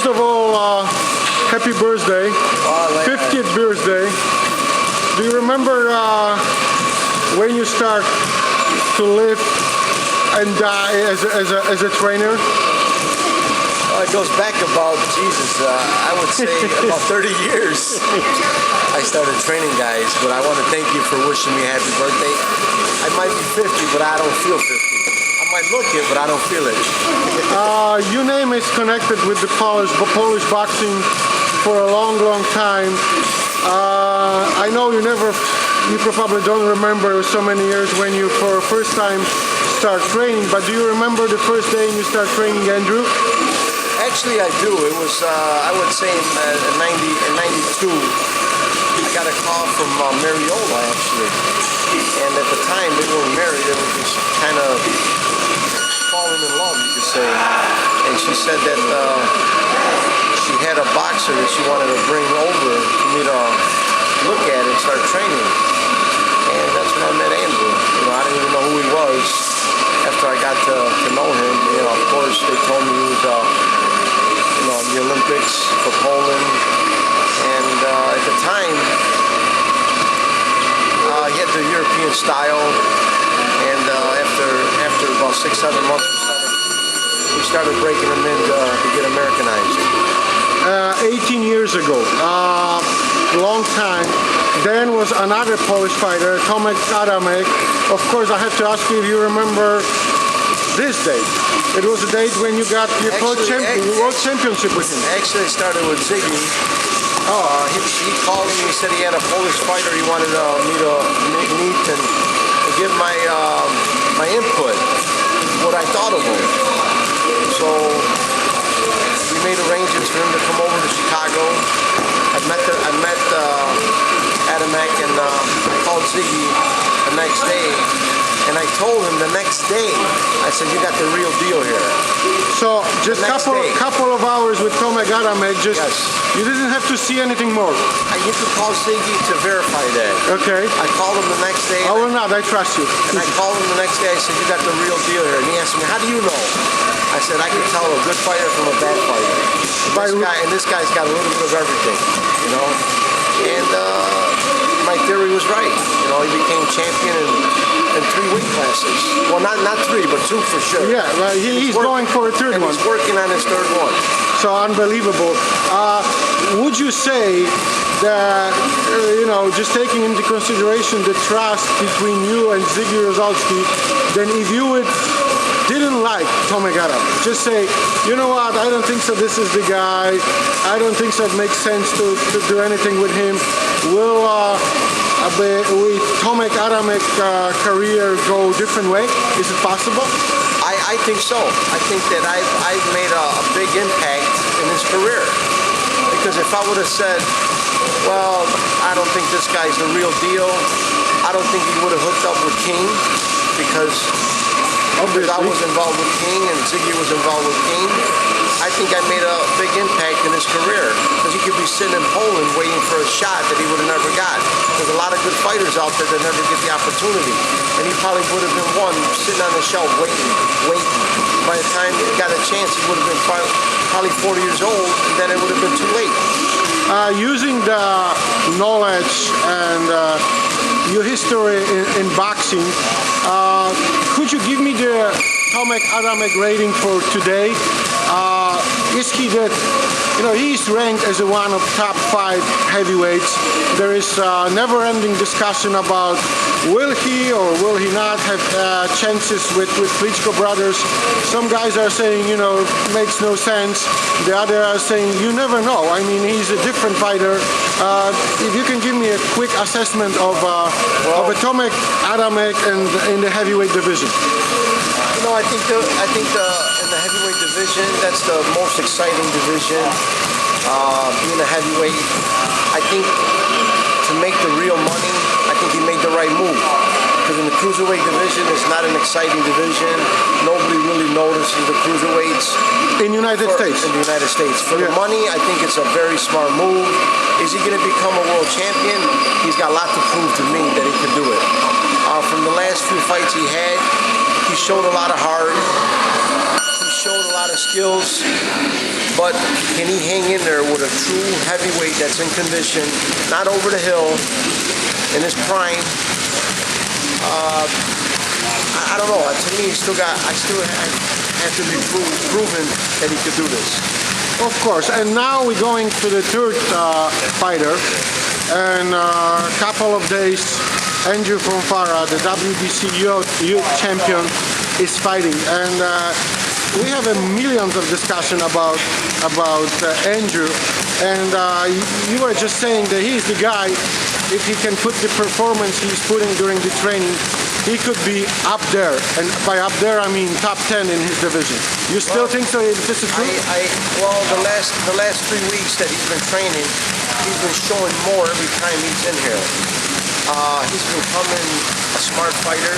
first of all, happy birthday, 50th birthday. Do you remember when you start to live and die as a trainer? It goes back about, I would say about 30 years. I started training guys, but I want to thank you for wishing me a happy birthday. I might be 50, but I don't feel 50. I might look it, but I don't feel it. Your name is connected with the Polish boxing for a long, long time. I know you probably don't remember so many years when you for the first time start training, but do you remember the first day you start training Andrew? Actually, I do. It was, I would say, in 92. I got a call from Mariola, actually. And at the time, they weren't married. They were just kind of falling in love, you could say. And she said that she had a boxer that she wanted to bring over for me to look at and start training. And that's when I met Andrew. You know, I didn't even know who he was. After I got to know him, you know, of course, they told me he was in the Olympics for Poland, and at the time he had the European style, and after about 6-7 months we started breaking him in to get Americanized. 18 years ago, long time. Then was another Polish fighter, Tomasz Adamek. Of course, I have to ask you if you remember this date. It was a date when you got your world championship with him. Actually, it started with Ziggy. He called me. He said he had a Polish fighter he wanted me to meet and give my input, what I thought of him. So we made arrangements for him to come over to Chicago. I met Adamek, and I called Ziggy the next day. And I told him the next day, I said, you got the real deal here. So just couple of hours with Tomasz Adamek, yes. You didn't have to see anything more. You could call Ziggy to verify that. Okay. I called him the next day. I will not, I trust you. And I called him the next day, I said, you got the real deal here. And he asked me, how do you know? I said, I can tell a good fighter from a bad fighter. And this guy's got a little bit of everything, you know. And my theory was right. You know, he became champion in 3 weight classes. Well, not 3, but 2 for sure. Yeah, well, he's going for a third one. He's working on his third one. So unbelievable. Would you say that, just taking into consideration the trust between you and Ziggy Rozalski, then if you didn't like Tomasz Adamek, just say, you know what, I don't think so, this is the guy, I don't think so it makes sense to do anything with him, will Tomasz Adamek career go a different way? Is it possible? I think so. I think that I've made a big impact in his career. Because if I would have said, well, I don't think this guy's the real deal, I don't think he would have hooked up with King, because I was involved with King and Ziggy was involved with King. I think I made a big impact in his career, because he could be sitting in Poland waiting for a shot that he would have never got. There's a lot of good fighters out there that never get the opportunity, and he probably would have been one sitting on the shelf waiting. By the time he got a chance, he would have been probably 40 years old, and then it would have been too late. Using the knowledge and your history in boxing, could you give me the Tomasz Adamek rating for today? Is he that, he's ranked as one of top 5 heavyweights. There is a never-ending discussion about will he or will he not have chances with Klitschko brothers. Some guys are saying, makes no sense. The other are saying, you never know. I mean, he's a different fighter. If you can give me a quick assessment of a Tomasz Adamek in the heavyweight division. I think in the heavyweight division, that's the most exciting division. Being a heavyweight, I think to make the real money, I think he made the right move. Because in the cruiserweight division, it's not an exciting division. Nobody really notices the cruiserweights. In the United States? In the United States. For the money, I think it's a very smart move. Is he going to become a world champion? He's got a lot to prove to me that he can do it. From the last few fights he had, he showed a lot of heart. He showed a lot of skills. But But can he hang in there with a true heavyweight that's in condition, not over the hill, in his prime? I don't know. To me, I still have to be proven that he could do this. Of course, and now we're going to the third fighter. In a couple of days, Andrzej Fonfara, the WBC youth champion, is fighting. And we have millions of discussion about Andrew. And you were just saying that he's the guy. If he can put the performance he's putting during the training, he could be up there, and by up there I mean top 10 in his division. You still think so? If this is true? Well, the last 3 weeks that he's been training, he's been showing more every time he's in here. He's becoming a smart fighter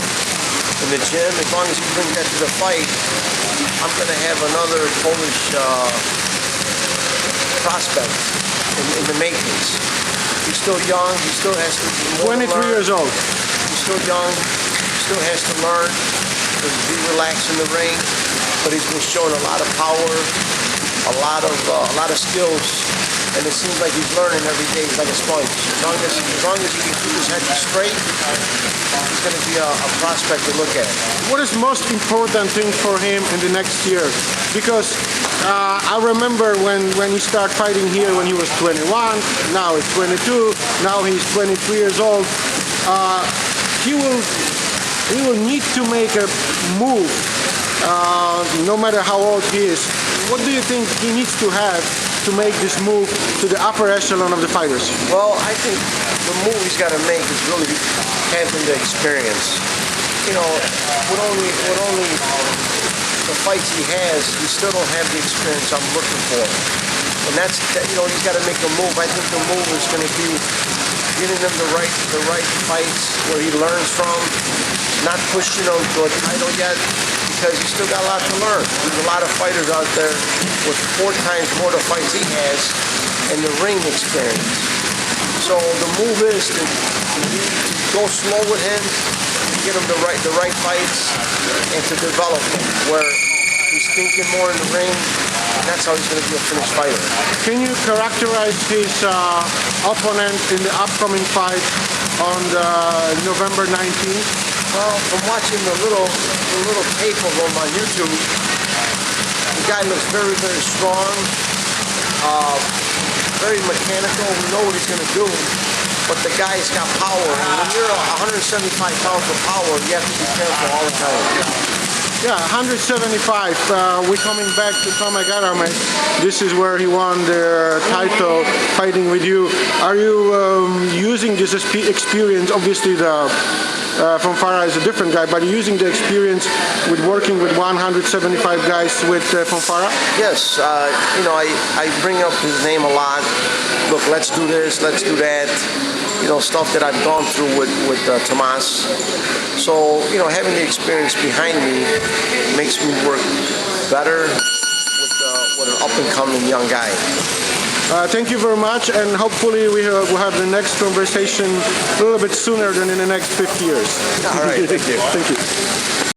in the gym. As long as he brings that to the fight, I'm going to have another Polish prospect in the makings. He's still young. He still has to be 23 years old. He's still young. Still has to learn to be relaxed in the ring, but he's been showing a lot of power, a lot of skills, and it seems like he's learning every day. He's like a sponge. As long as he can keep his head straight, he's going to be a prospect to look at. What is most important thing for him in the next year? Because I remember when he started fighting here when he was 21, now he's 22, now he's 23 years old. He will need to make a move, no matter how old he is. What do you think he needs to have to make this move to the upper echelon of the fighters? Well, I think the move he's got to make is really having the experience. You know, with only the fights he has, he still don't have the experience I'm looking for. And that's, he's got to make a move. I think the move is going to be getting him the right fights where he learns from, not pushing him to a title yet, because he's still got a lot to learn. There's a lot of fighters out there with 4 times more the fights he has and the ring experience. So the move is to go slow with him, to get him the right fights, and to develop him where he's thinking more in the ring. That's how he's going to be a finished fighter. Can you characterize his opponent in the upcoming fight on November 19th? Well, from watching the little tape of him on YouTube, the guy looks very, very strong, very mechanical. We know what he's going to do, but the guy's got power. And when you're 175 pounds of power, you have to be careful all the time. Yeah, 175. We're coming back to Tomasz Adamek. This is where he won the title, fighting with you. Are you using this experience? Obviously, Fonfara is a different guy, but using the experience with working with 175 guys with Fonfara? Yes, I bring up his name a lot. Look, let's do this, let's do that. Stuff that I've gone through with Tomasz. So, having the experience behind me makes me work better with an up-and-coming young guy. Thank you very much, and hopefully we'll have the next conversation a little bit sooner than in the next 50 years. All right, thank you. Thank you.